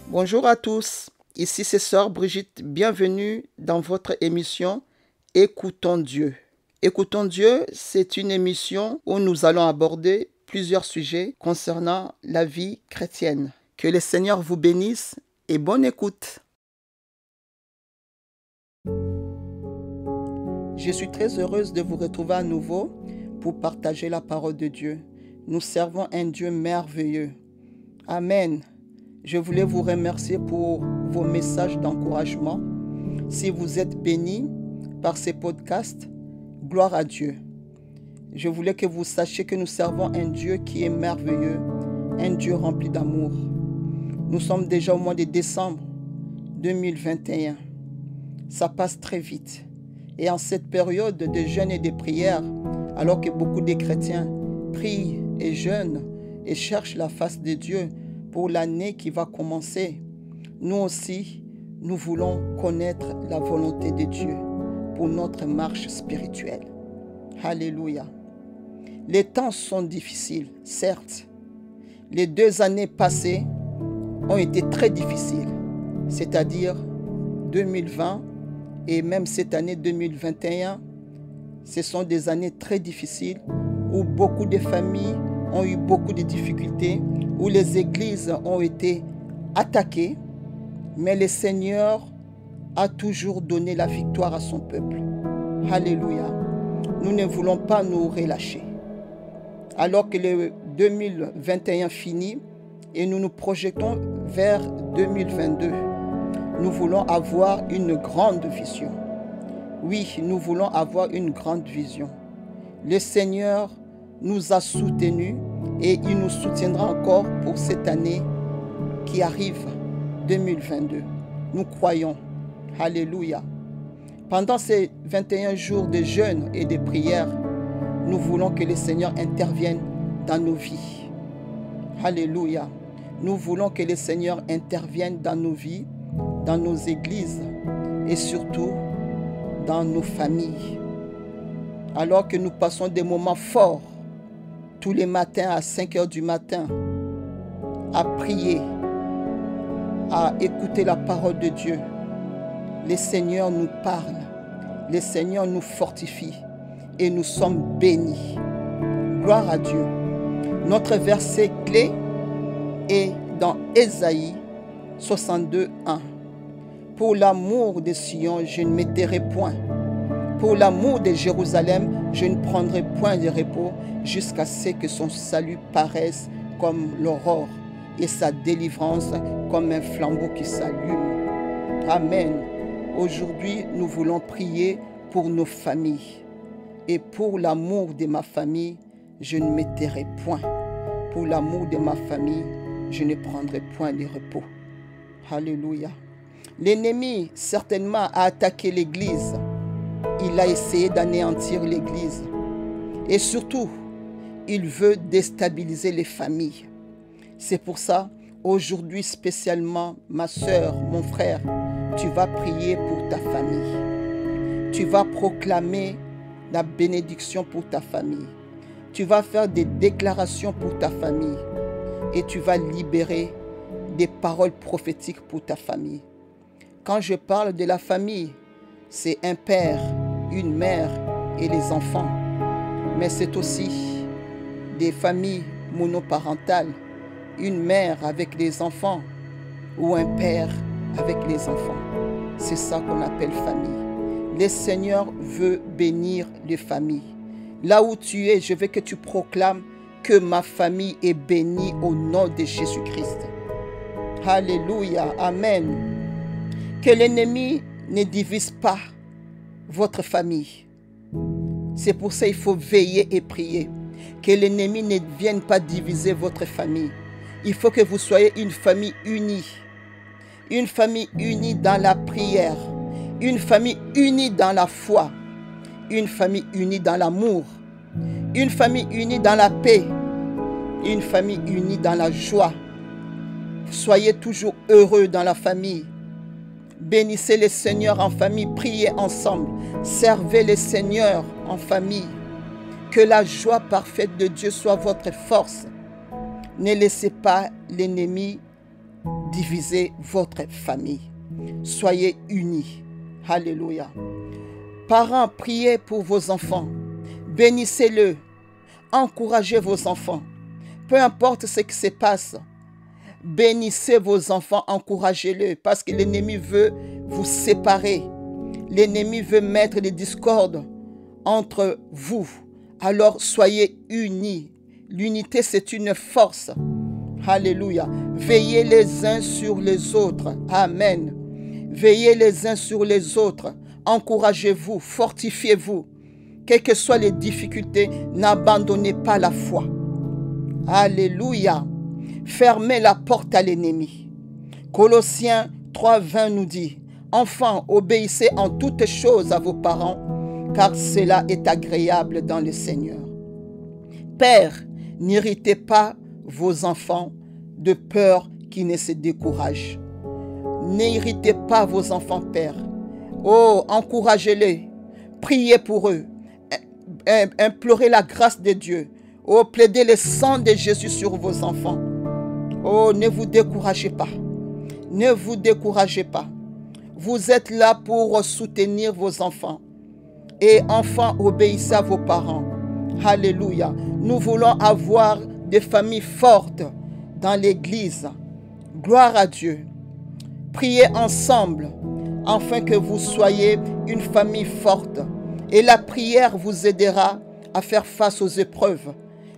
Bonjour à tous, ici c'est Sœur Brigitte, bienvenue dans votre émission Écoutons Dieu. Écoutons Dieu, c'est une émission où nous allons aborder plusieurs sujets concernant la vie chrétienne. Que le Seigneur vous bénisse et bonne écoute. Je suis très heureuse de vous retrouver à nouveau pour partager la parole de Dieu. Nous servons un Dieu merveilleux. Amen. Je voulais vous remercier pour vos messages d'encouragement. Si vous êtes bénis par ces podcasts, gloire à Dieu. Je voulais que vous sachiez que nous servons un Dieu qui est merveilleux, un Dieu rempli d'amour. Nous sommes déjà au mois de décembre 2021. Ça passe très vite. Et en cette période de jeûne et de prière, alors que beaucoup de chrétiens prient et jeûnent et cherchent la face de Dieu pour l'année qui va commencer, nous aussi, nous voulons connaître la volonté de Dieu pour notre marche spirituelle. Alléluia. Les temps sont difficiles, certes. Les 2 années passées ont été très difficiles, c'est-à-dire 2020 et même cette année 2021. Ce sont des années très difficiles où beaucoup de familles ont eu beaucoup de difficultés, où les églises ont été attaquées, mais le Seigneur a toujours donné la victoire à son peuple. Alléluia. Nous ne voulons pas nous relâcher. Alors que le 2021 finit et nous nous projetons vers 2022, nous voulons avoir une grande vision. Oui, nous voulons avoir une grande vision. Le Seigneur nous a soutenus et il nous soutiendra encore pour cette année qui arrive, 2022. Nous croyons. Alléluia. Pendant ces 21 jours de jeûne et de prière, nous voulons que le Seigneur intervienne dans nos vies. Alléluia. Nous voulons que le Seigneur intervienne dans nos vies, dans nos églises et surtout dans nos familles. Alors que nous passons des moments forts, tous les matins à 5 heures du matin, à prier, à écouter la parole de Dieu. Le Seigneur nous parle, le Seigneur nous fortifie et nous sommes bénis. Gloire à Dieu. Notre verset clé est dans Ésaïe 62, 1. Pour l'amour de Sion, je ne me tairai point. Pour l'amour de Jérusalem, je ne prendrai point de repos jusqu'à ce que son salut paraisse comme l'aurore et sa délivrance comme un flambeau qui s'allume. Amen. Aujourd'hui, nous voulons prier pour nos familles. Et pour l'amour de ma famille, je ne me tairai point. Pour l'amour de ma famille, je ne prendrai point de repos. Alléluia. L'ennemi, certainement, a attaqué l'Église. Il a essayé d'anéantir l'Église. Et surtout, il veut déstabiliser les familles. C'est pour ça, aujourd'hui spécialement, ma soeur, mon frère, tu vas prier pour ta famille. Tu vas proclamer la bénédiction pour ta famille. Tu vas faire des déclarations pour ta famille. Et tu vas libérer des paroles prophétiques pour ta famille. Quand je parle de la famille, c'est un père, une mère et les enfants. Mais c'est aussi des familles monoparentales, une mère avec les enfants ou un père avec les enfants. C'est ça qu'on appelle famille. Le Seigneur veut bénir les familles. Là où tu es, je veux que tu proclames que ma famille est bénie au nom de Jésus-Christ. Alléluia, amen. Que l'ennemi ne divise pas votre famille. C'est pour ça qu'il faut veiller et prier. Que l'ennemi ne vienne pas diviser votre famille. Il faut que vous soyez une famille unie. Une famille unie dans la prière. Une famille unie dans la foi. Une famille unie dans l'amour. Une famille unie dans la paix. Une famille unie dans la joie. Soyez toujours heureux dans la famille. Bénissez les Seigneurs en famille, priez ensemble. Servez les Seigneurs en famille. Que la joie parfaite de Dieu soit votre force. Ne laissez pas l'ennemi diviser votre famille. Soyez unis. Alléluia. Parents, priez pour vos enfants. Bénissez-le. Encouragez vos enfants. Peu importe ce qui se passe. Bénissez vos enfants, encouragez-les, parce que l'ennemi veut vous séparer. L'ennemi veut mettre des discordes entre vous. Alors soyez unis. L'unité, c'est une force. Alléluia. Veillez les uns sur les autres. Amen. Veillez les uns sur les autres. Encouragez-vous, fortifiez-vous. Quelles que soient les difficultés, n'abandonnez pas la foi. Alléluia. Fermez la porte à l'ennemi. Colossiens 3:20 nous dit, « Enfants, obéissez en toutes choses à vos parents, car cela est agréable dans le Seigneur. » Père, n'irritez pas vos enfants de peur qu'ils ne se découragent. N'irritez pas vos enfants, Père. Oh, encouragez-les. Priez pour eux. Implorez la grâce de Dieu. Oh, plaidez le sang de Jésus sur vos enfants. Oh, ne vous découragez pas. Ne vous découragez pas. Vous êtes là pour soutenir vos enfants. Et enfants, obéissez à vos parents. Alléluia. Nous voulons avoir des familles fortes dans l'église. Gloire à Dieu. Priez ensemble afin que vous soyez une famille forte. Et la prière vous aidera à faire face aux épreuves.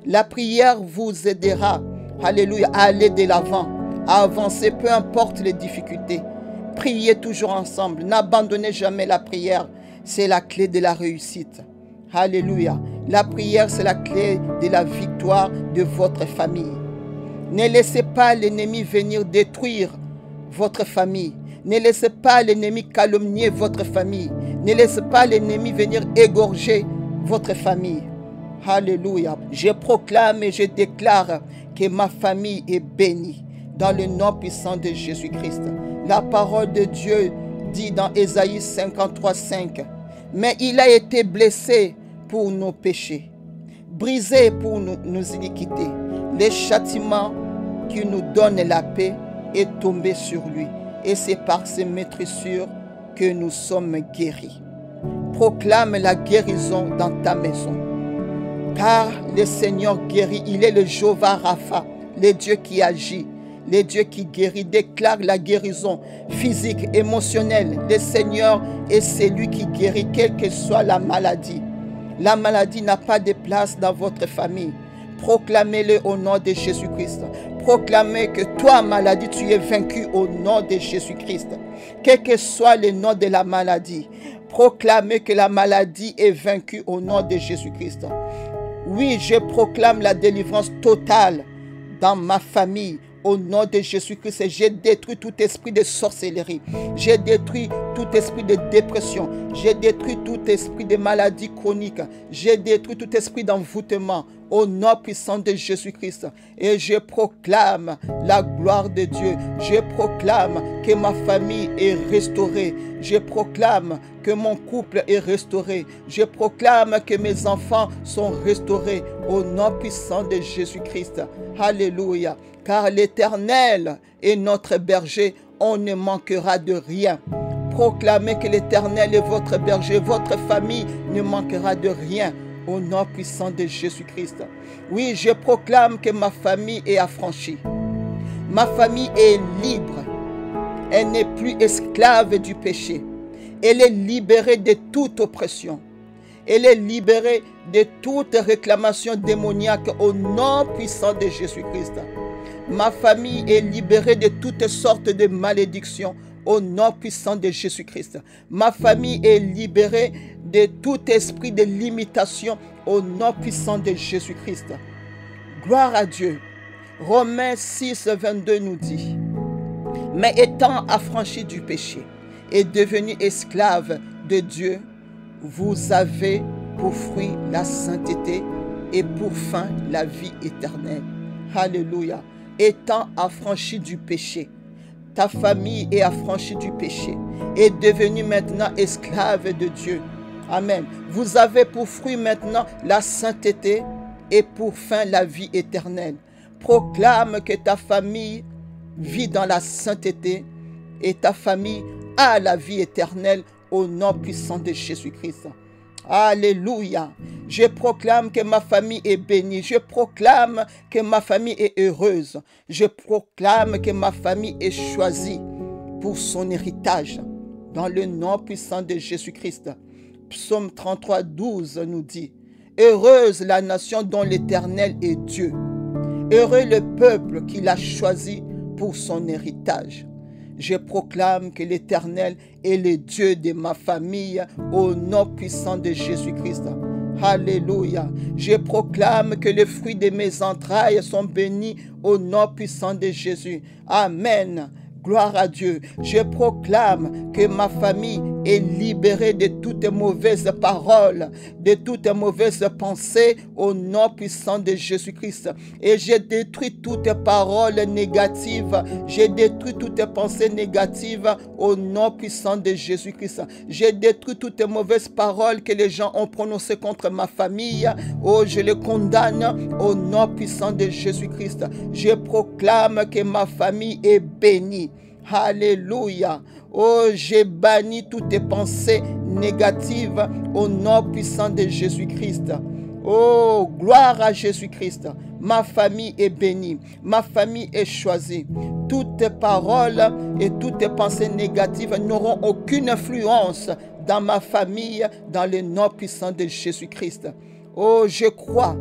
La prière vous aidera, alléluia, à aller de l'avant, à avancer, peu importe les difficultés. Priez toujours ensemble. N'abandonnez jamais la prière. C'est la clé de la réussite. Alléluia. La prière, c'est la clé de la victoire de votre famille. Ne laissez pas l'ennemi venir détruire votre famille. Ne laissez pas l'ennemi calomnier votre famille. Ne laissez pas l'ennemi venir égorger votre famille. Alléluia. Je proclame et je déclare que ma famille est bénie dans le nom puissant de Jésus-Christ. La parole de Dieu dit dans Ésaïe 53:5, « Mais il a été blessé pour nos péchés, brisé pour nos iniquités. Le châtiment qui nous donne la paix est tombé sur lui. Et c'est par ses meurtrissures que nous sommes guéris. » Proclame la guérison dans ta maison. Car le Seigneur guérit. Il est le Jéhovah Rapha, le Dieu qui agit, le Dieu qui guérit. Déclare la guérison physique, émotionnelle. Le Seigneur est celui qui guérit, quelle que soit la maladie. La maladie n'a pas de place dans votre famille. Proclamez-le au nom de Jésus-Christ. Proclamez que toi, maladie, tu es vaincu au nom de Jésus-Christ. Quel que soit le nom de la maladie, proclamez que la maladie est vaincue au nom de Jésus-Christ. Oui, je proclame la délivrance totale dans ma famille. Au nom de Jésus-Christ, j'ai détruit tout esprit de sorcellerie. J'ai détruit tout esprit de dépression. J'ai détruit tout esprit de maladie chronique. J'ai détruit tout esprit d'envoûtement. Au nom puissant de Jésus-Christ. Et je proclame la gloire de Dieu. Je proclame que ma famille est restaurée. Je proclame que mon couple est restauré. Je proclame que mes enfants sont restaurés. Au nom puissant de Jésus-Christ. Alléluia. Car l'Éternel est notre berger. On ne manquera de rien. Proclamez que l'Éternel est votre berger. Votre famille ne manquera de rien. Au nom puissant de Jésus-Christ. Oui, je proclame que ma famille est affranchie. Ma famille est libre. Elle n'est plus esclave du péché. Elle est libérée de toute oppression. Elle est libérée de toute réclamation démoniaque au nom puissant de Jésus-Christ. Ma famille est libérée de toutes sortes de malédictions au nom puissant de Jésus-Christ. Ma famille est libérée de tout esprit de limitation au nom puissant de Jésus-Christ. Gloire à Dieu. Romains 6:22 nous dit, « Mais étant affranchis du péché et devenus esclaves de Dieu, vous avez pour fruit la sainteté et pour fin la vie éternelle. » Alléluia. Étant affranchis du péché. ta famille est affranchie du péché, est devenue maintenant esclave de Dieu. Amen. Vous avez pour fruit maintenant la sainteté et pour fin la vie éternelle. Proclame que ta famille vit dans la sainteté et ta famille a la vie éternelle au nom puissant de Jésus-Christ. Alléluia. Je proclame que ma famille est bénie. Je proclame que ma famille est heureuse. Je proclame que ma famille est choisie pour son héritage. Dans le nom puissant de Jésus-Christ. Psaume 33, 12 nous dit: heureuse la nation dont l'Éternel est Dieu. Heureux le peuple qu'il a choisi pour son héritage. Je proclame que l'Éternel est le Dieu de ma famille au nom puissant de Jésus-Christ. Alléluia. Je proclame que les fruits de mes entrailles sont bénis au nom puissant de Jésus. Amen. Gloire à Dieu. Je proclame que ma famille est libérée de toutes mauvaises paroles, de toutes mauvaises pensées au nom puissant de Jésus-Christ. Et j'ai détruit toutes paroles négatives. J'ai détruit toutes pensées négatives au nom puissant de Jésus-Christ. J'ai détruit toutes mauvaises paroles que les gens ont prononcées contre ma famille. Oh, je les condamne au nom puissant de Jésus-Christ. Je proclame que ma famille est bénie. Alléluia. Oh, j'ai banni toutes tes pensées négatives au nom puissant de Jésus-Christ. Oh, gloire à Jésus-Christ. Ma famille est bénie. Ma famille est choisie. Toutes tes paroles et toutes tes pensées négatives n'auront aucune influence dans ma famille, dans le nom puissant de Jésus-Christ. Oh, je crois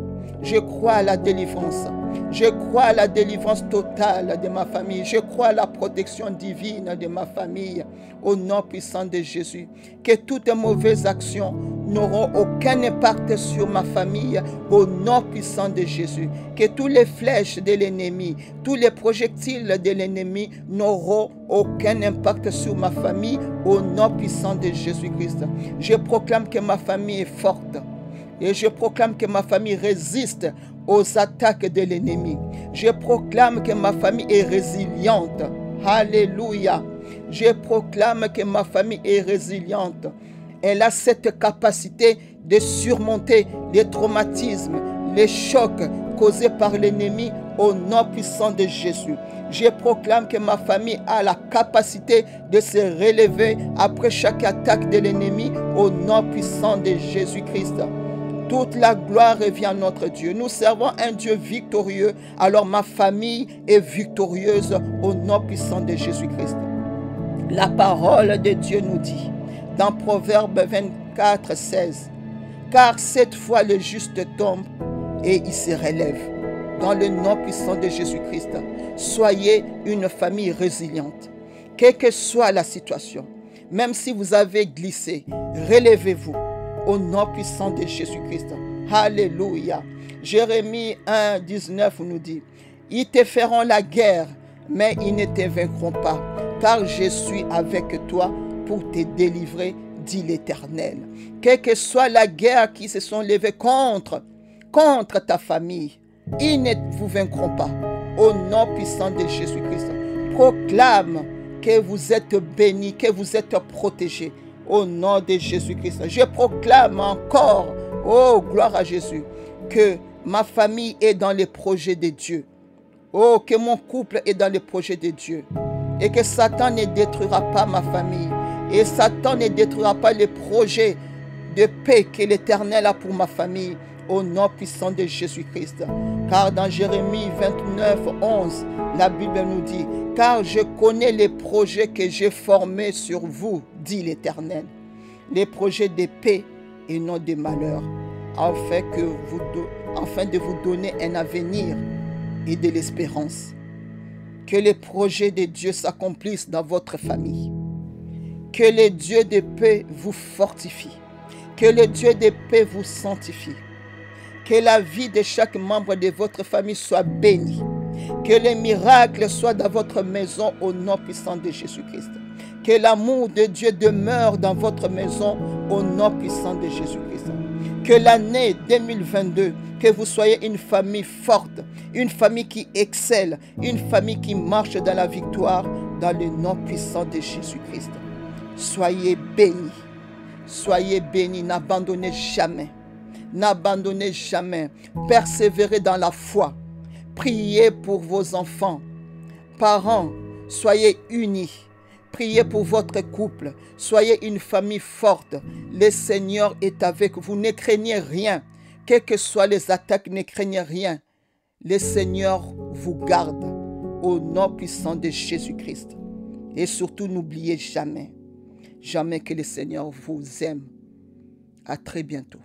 à la délivrance. Je crois à la délivrance totale de ma famille. Je crois à la protection divine de ma famille. Au nom puissant de Jésus. Que toutes mauvaises actions n'auront aucun impact sur ma famille. Au nom puissant de Jésus. Que tous les flèches de l'ennemi, tous les projectiles de l'ennemi n'auront aucun impact sur ma famille. Au nom puissant de Jésus-Christ. Je proclame que ma famille est forte. Et je proclame que ma famille résiste aux attaques de l'ennemi. Je proclame que ma famille est résiliente. Alléluia. Je proclame que ma famille est résiliente. Elle a cette capacité de surmonter les traumatismes, les chocs causés par l'ennemi au nom puissant de Jésus. Je proclame que ma famille a la capacité de se relever après chaque attaque de l'ennemi au nom puissant de Jésus-Christ. Toute la gloire revient à notre Dieu. Nous servons un Dieu victorieux. Alors ma famille est victorieuse au nom puissant de Jésus-Christ. La parole de Dieu nous dit dans Proverbe 24, 16. Car cette fois le juste tombe et il se relève. Dans le nom puissant de Jésus-Christ. Soyez une famille résiliente. Quelle que soit la situation. Même si vous avez glissé, relevez-vous. Au nom puissant de Jésus-Christ. Alléluia. Jérémie 1, 19 nous dit: ils te feront la guerre, mais ils ne te vaincront pas, car je suis avec toi pour te délivrer, dit l'Éternel. Quelle que soit la guerre qui se sont levées contre ta famille, ils ne vous vaincront pas. Au nom puissant de Jésus-Christ. Proclame que vous êtes bénis, que vous êtes protégés. Au nom de Jésus-Christ. Je proclame encore, oh gloire à Jésus, que ma famille est dans les projets de Dieu. Oh, que mon couple est dans les projets de Dieu. Et que Satan ne détruira pas ma famille. Et Satan ne détruira pas les projets de paix que l'Éternel a pour ma famille. Au nom puissant de Jésus-Christ. Car dans Jérémie 29, 11, la Bible nous dit: car je connais les projets que j'ai formés sur vous, dit l'Éternel. Les projets de paix et non de malheur, afin de vous donner un avenir et de l'espérance. Que les projets de Dieu s'accomplissent dans votre famille. Que le Dieu de paix vous fortifie. Que le Dieu de paix vous sanctifie. Que la vie de chaque membre de votre famille soit bénie. Que les miracles soient dans votre maison au nom puissant de Jésus-Christ. Que l'amour de Dieu demeure dans votre maison au nom puissant de Jésus-Christ. Que l'année 2022, que vous soyez une famille forte, une famille qui excelle, une famille qui marche dans la victoire dans le nom puissant de Jésus-Christ. Soyez bénis. Soyez bénis. N'abandonnez jamais. N'abandonnez jamais. Persévérez dans la foi. Priez pour vos enfants. Parents, soyez unis. Priez pour votre couple. Soyez une famille forte. Le Seigneur est avec vous. Ne craignez rien. Quelles que soient les attaques, ne craignez rien. Le Seigneur vous garde au nom puissant de Jésus-Christ. Et surtout, n'oubliez jamais, jamais que le Seigneur vous aime. À très bientôt.